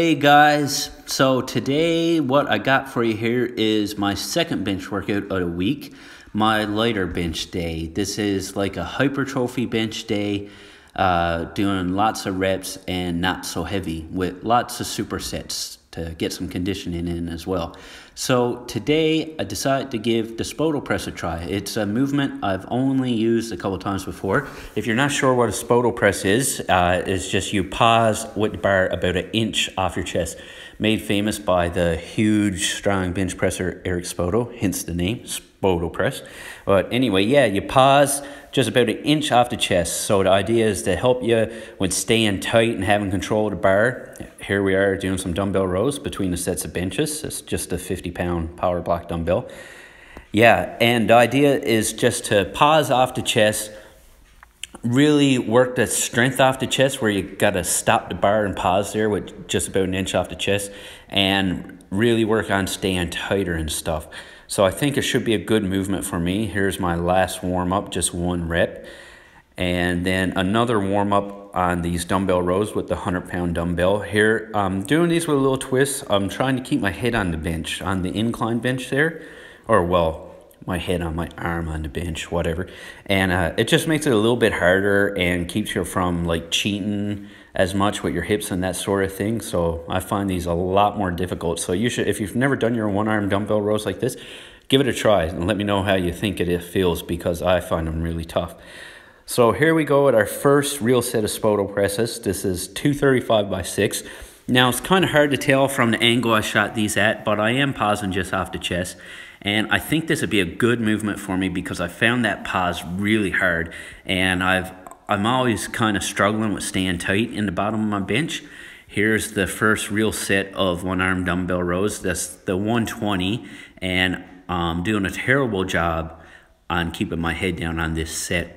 Hey guys, so today what I got for you here is my second bench workout of the week, my lighter bench day. This is like a hypertrophy bench day, doing lots of reps and not so heavy with lots of supersets to get some conditioning in as well. So today I decided to give the spoto press a try. It's a movement I've only used a couple times before. If you're not sure what a spoto press is, it's just you pause with the bar about an inch off your chest. Made famous by the huge, strong bench presser Eric Spoto, hence the name, spoto press. But anyway, yeah, you pause just about an inch off the chest. So the idea is to help you with staying tight and having control of the bar. Here we are doing some dumbbell rows between the sets of benches. It's just a 50-pound power block dumbbell. Yeah, and the idea is just to pause off the chest, really work the strength off the chest where you got to stop the bar and pause there with just about an inch off the chest and really work on staying tighter and stuff. So I think it should be a good movement for me. Here's my last warm-up, just one rep. And then another warm-up on these dumbbell rows with the 100-pound dumbbell. Here, I'm doing these with a little twist. I'm trying to keep my head on the bench, on the incline bench there. Or, well, my head on my arm on the bench, whatever. And it just makes it a little bit harder and keeps you from, like, cheating as much with your hips and that sort of thing. So I find these a lot more difficult. So you should, if you've never done your one-arm dumbbell rows like this, give it a try and let me know how you think it feels, because I find them really tough. So here we go with our first real set of spoto presses. This is 235 by 6. Now it's kind of hard to tell from the angle I shot these at, but I am pausing just off the chest. And I think this would be a good movement for me because I found that pause really hard, and I'm always kind of struggling with staying tight in the bottom of my bench. Here's the first real set of one-arm dumbbell rows. That's the 120, and I'm doing a terrible job on keeping my head down on this set.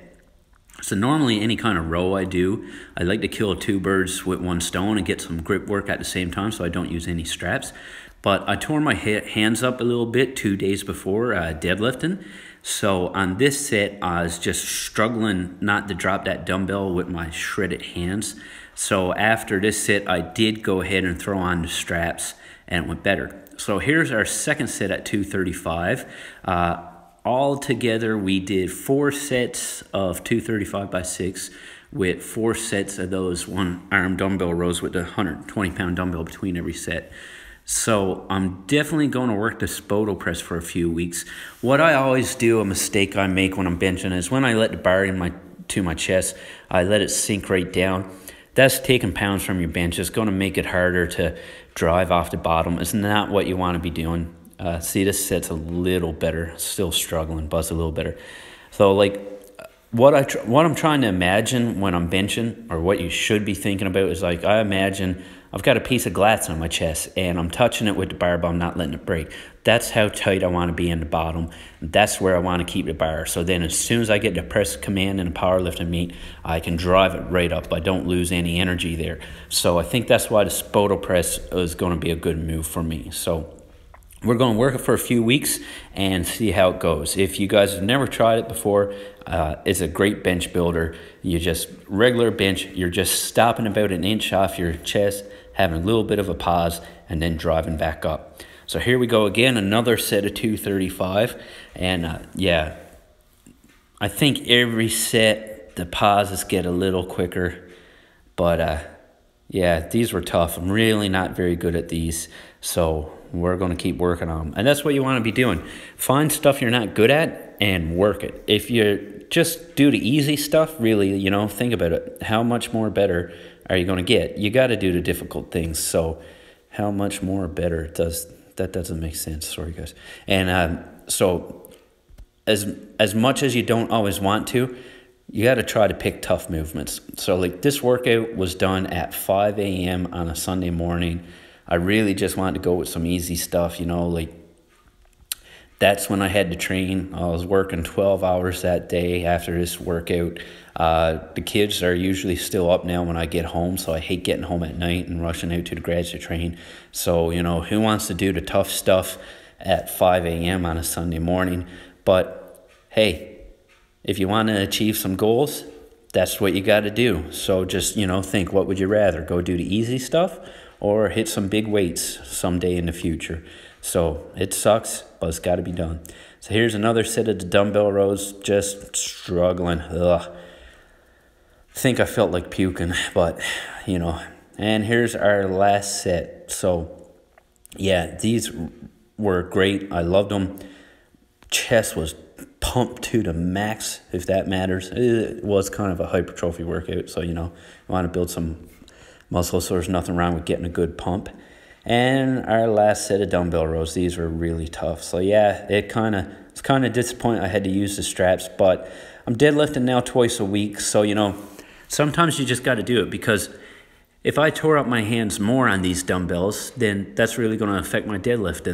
So normally any kind of row I do, I like to kill two birds with one stone and get some grip work at the same time so I don't use any straps. But I tore my hands up a little bit 2 days before deadlifting. So on this set, I was just struggling not to drop that dumbbell with my shredded hands. So after this set, I did go ahead and throw on the straps and it went better. So here's our second set at 235. All together, we did 4 sets of 235 by 6 with 4 sets of those one-arm dumbbell rows with the 120-pound dumbbell between every set. So I'm definitely going to work the spoto press for a few weeks. What I always do, a mistake I make when I'm benching, is when I let the bar to my chest, I let it sink right down. That's taking pounds from your bench. It's going to make it harder to drive off the bottom. It's not what you want to be doing. See, this set's a little better. Still struggling, but it's a little better. So, like, what I'm trying to imagine when I'm benching, or what you should be thinking about, is like, I imagine I've got a piece of glass on my chest and I'm touching it with the bar, but I'm not letting it break. That's how tight I want to be in the bottom. That's where I want to keep the bar. So then as soon as I get the press command in a powerlifting meet, I can drive it right up. I don't lose any energy there. So I think that's why the spoto press is going to be a good move for me. So we're going to work it for a few weeks and see how it goes. If you guys have never tried it before, it's a great bench builder. You just, regular bench, you're just stopping about an inch off your chest, having a little bit of a pause, and then driving back up. So here we go again, another set of 235. And yeah, I think every set, the pauses get a little quicker. But yeah, these were tough. I'm really not very good at these. So we're going to keep working on them. And that's what you want to be doing. Find stuff you're not good at and work it. If you just do the easy stuff, really, you know, think about it. How much more better are you going to get? You got to do the difficult things. So how much more better that doesn't make sense. Sorry, guys. And so as much as you don't always want to, you got to try to pick tough movements. So like this workout was done at 5 a.m. on a Sunday morning. I really just wanted to go with some easy stuff, you know, like that's when I had to train. I was working 12 hours that day after this workout. The kids are usually still up now when I get home, so I hate getting home at night and rushing out to the garage to train. So, you know, who wants to do the tough stuff at 5 a.m. on a Sunday morning? But, hey, if you want to achieve some goals, that's what you got to do. So just, you know, think, what would you rather? Go do the easy stuff or hit some big weights someday in the future. So it sucks, but it's got to be done. So here's another set of the dumbbell rows, just struggling. Ugh. I think I felt like puking, but you know. And here's our last set. So yeah, these were great. I loved them. Chest was pumped to the max, if that matters. It was kind of a hypertrophy workout, so you know, you want to build some muscle, so there's nothing wrong with getting a good pump. And our last set of dumbbell rows, these were really tough. So yeah, it's kind of disappointing I had to use the straps, but I'm deadlifting now twice a week, so you know, sometimes you just got to do it, because if I tore up my hands more on these dumbbells, then that's really going to affect my deadlift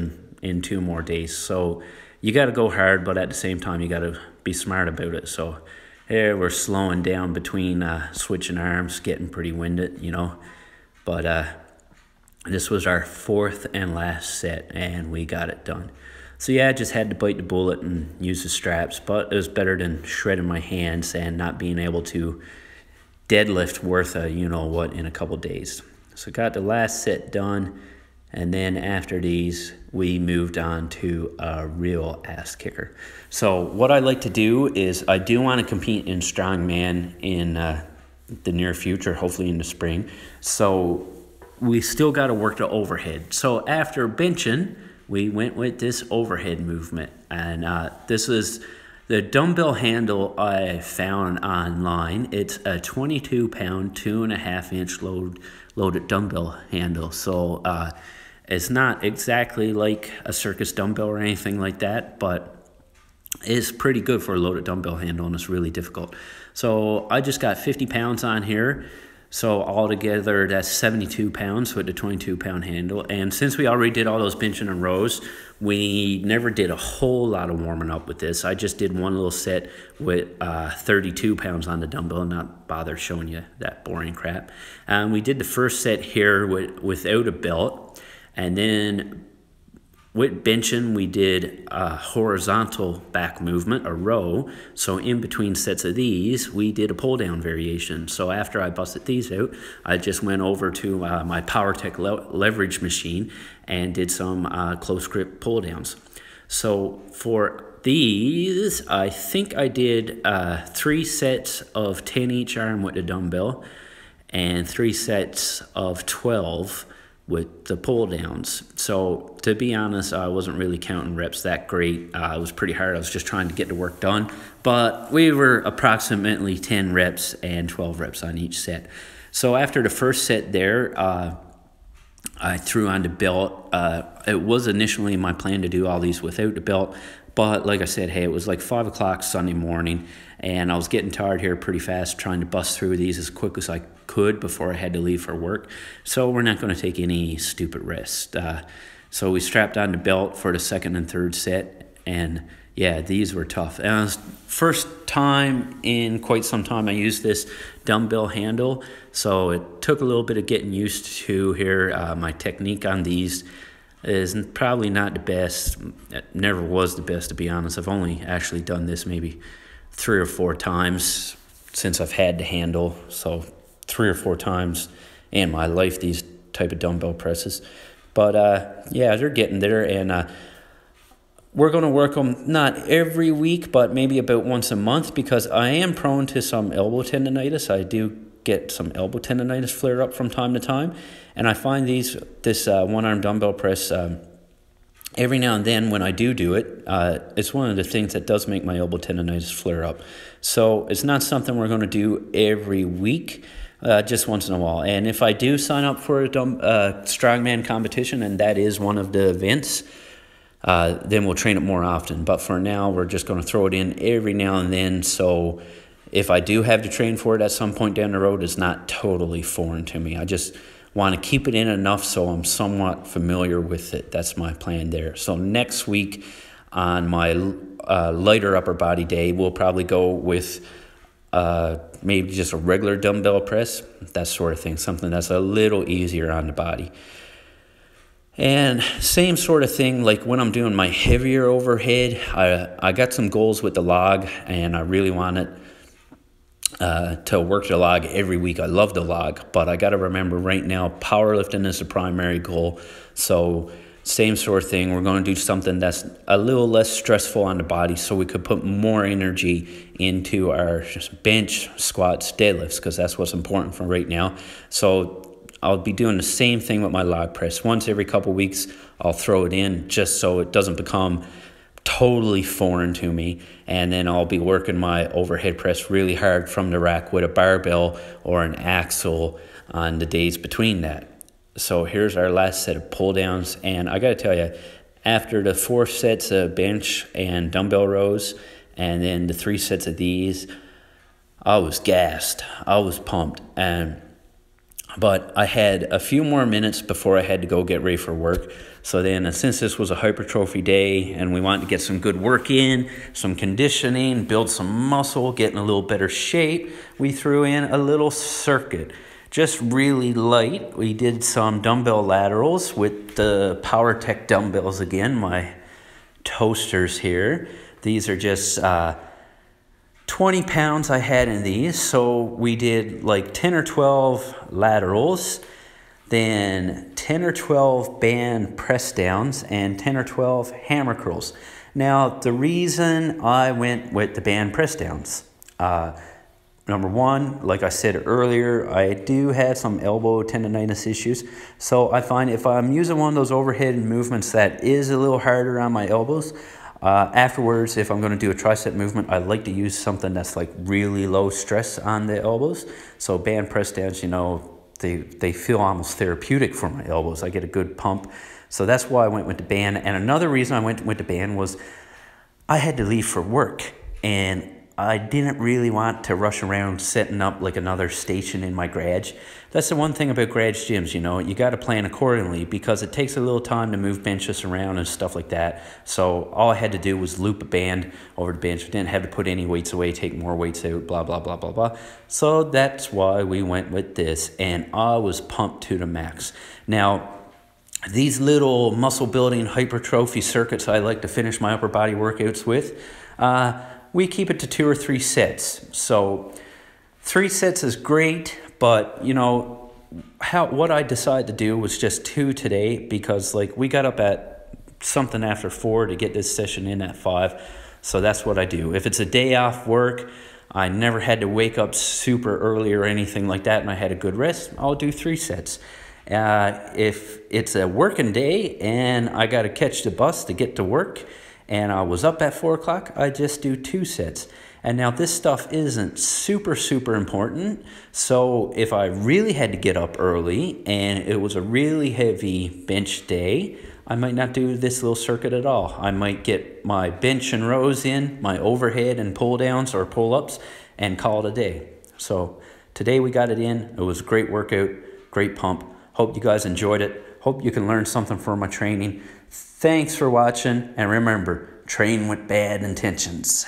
in 2 more days. So you got to go hard, but at the same time, you got to be smart about it. So here we're slowing down between switching arms, getting pretty winded, you know. But this was our 4th and last set, and we got it done. So yeah, I just had to bite the bullet and use the straps, but it was better than shredding my hands and not being able to deadlift worth a you-know-what in a couple days. So got the last set done, and then after these, we moved on to a real ass kicker. So what I like to do is I do want to compete in strongman in the near future, hopefully in the spring. So we still got to work the overhead. So after benching, we went with this overhead movement. And this is the dumbbell handle I found online. It's a 22-pound, 2.5-inch loaded dumbbell handle. So it's not exactly like a circus dumbbell or anything like that, but it's pretty good for a loaded dumbbell handle, and it's really difficult. So I just got 50 pounds on here. So altogether, that's 72 pounds with the 22-pound handle. And since we already did all those benching and rows, we never did a whole lot of warming up with this. I just did one little set with 32 pounds on the dumbbell, and not bother showing you that boring crap. We did the first set here without a belt. And then with benching, we did a horizontal back movement, a row. So in between sets of these, we did a pull-down variation. So after I busted these out, I just went over to my PowerTech leverage machine and did some close grip pull-downs. So for these, I think I did 3 sets of 10 each arm with the dumbbell and 3 sets of 12 with the pull downs. So to be honest, I wasn't really counting reps that great. It was pretty hard. I was just trying to get the work done, but we were approximately 10 reps and 12 reps on each set. So after the first set there, I threw on the belt. It was initially my plan to do all these without the belt, but like I said, hey, it was like 5 o'clock Sunday morning, and I was getting tired here pretty fast, trying to bust through these as quick as I could before I had to leave for work. So we're not going to take any stupid rest. So we strapped on the belt for the 2nd and 3rd set, and yeah, these were tough. And it was first time in quite some time I used this dumbbell handle, so it took a little bit of getting used to here. My technique on these is probably not the best. It never was the best, to be honest. I've only actually done this maybe 3 or 4 times since I've had the handle. So 3 or 4 times in my life, these type of dumbbell presses. But yeah, they're getting there, and we're going to work them not every week, but maybe about once a month, because I am prone to some elbow tendonitis. I do get some elbow tendonitis flare up from time to time, and I find this one-arm dumbbell press every now and then when I do it, it's one of the things that does make my elbow tendonitis flare up. So it's not something we're going to do every week, just once in a while. And if I do sign up for a strongman competition, and that is one of the events, then we'll train it more often. But for now, we're just going to throw it in every now and then. So if I do have to train for it at some point down the road, it's not totally foreign to me. I just want to keep it in enough so I'm somewhat familiar with it. That's my plan there. So next week on my lighter upper body day, we'll probably go with maybe just a regular dumbbell press, that sort of thing, something that's a little easier on the body. And same sort of thing, like when I'm doing my heavier overhead, I got some goals with the log, and I really want it to work the log every week. I love the log, but I got to remember right now, powerlifting is the primary goal. So same sort of thing. We're going to do something that's a little less stressful on the body so we could put more energy into our bench, squats, deadlifts, because that's what's important for right now. So I'll be doing the same thing with my log press. Once every couple weeks, I'll throw it in just so it doesn't become totally foreign to me. And then I'll be working my overhead press really hard from the rack with a barbell or an axle on the days between that. So here's our last set of pull downs, and I got to tell you, after the 4 sets of bench and dumbbell rows and then the 3 sets of these, I was gassed. I was pumped. But I had a few more minutes before I had to go get ready for work. So then, since this was a hypertrophy day and we wanted to get some good work in, some conditioning, build some muscle, get in a little better shape, we threw in a little circuit. Just really light. We did some dumbbell laterals with the PowerTech dumbbells again, my toasters here. These are just 20 pounds I had in these. So we did like 10 or 12 laterals, then 10 or 12 band press downs, and 10 or 12 hammer curls. Now, the reason I went with the band press downs, number one, like I said earlier, I do have some elbow tendonitis issues. So I find if I'm using one of those overhead movements that is a little harder on my elbows, afterwards, if I'm going to do a tricep movement, I like to use something that's like really low stress on the elbows. So band press downs, you know, they feel almost therapeutic for my elbows. I get a good pump. So that's why I went with the band. And another reason I went with the band was I had to leave for work, and I didn't really want to rush around setting up like another station in my garage. That's the one thing about garage gyms, you know, you got to plan accordingly because it takes a little time to move benches around and stuff like that. So all I had to do was loop a band over the bench. I didn't have to put any weights away, take more weights out, blah, blah, blah, blah, blah. So that's why we went with this, and I was pumped to the max. Now, these little muscle building hypertrophy circuits I like to finish my upper body workouts with, we keep it to 2 or 3 sets. So 3 sets is great, but you know, what I decided to do was just 2 today because like we got up at something after 4 to get this session in at 5. So that's what I do. If it's a day off work, I never had to wake up super early or anything like that, and I had a good rest, I'll do 3 sets. If it's a working day and I got to catch the bus to get to work, and I was up at 4 o'clock, I just do 2 sets. And now this stuff isn't super important. So if I really had to get up early and it was a really heavy bench day, I might not do this little circuit at all. I might get my bench and rows in, my overhead and pull downs or pull ups, and call it a day. So today we got it in. It was a great workout, great pump. Hope you guys enjoyed it. Hope you can learn something from my training. Thanks for watching, and remember, train with bad intentions.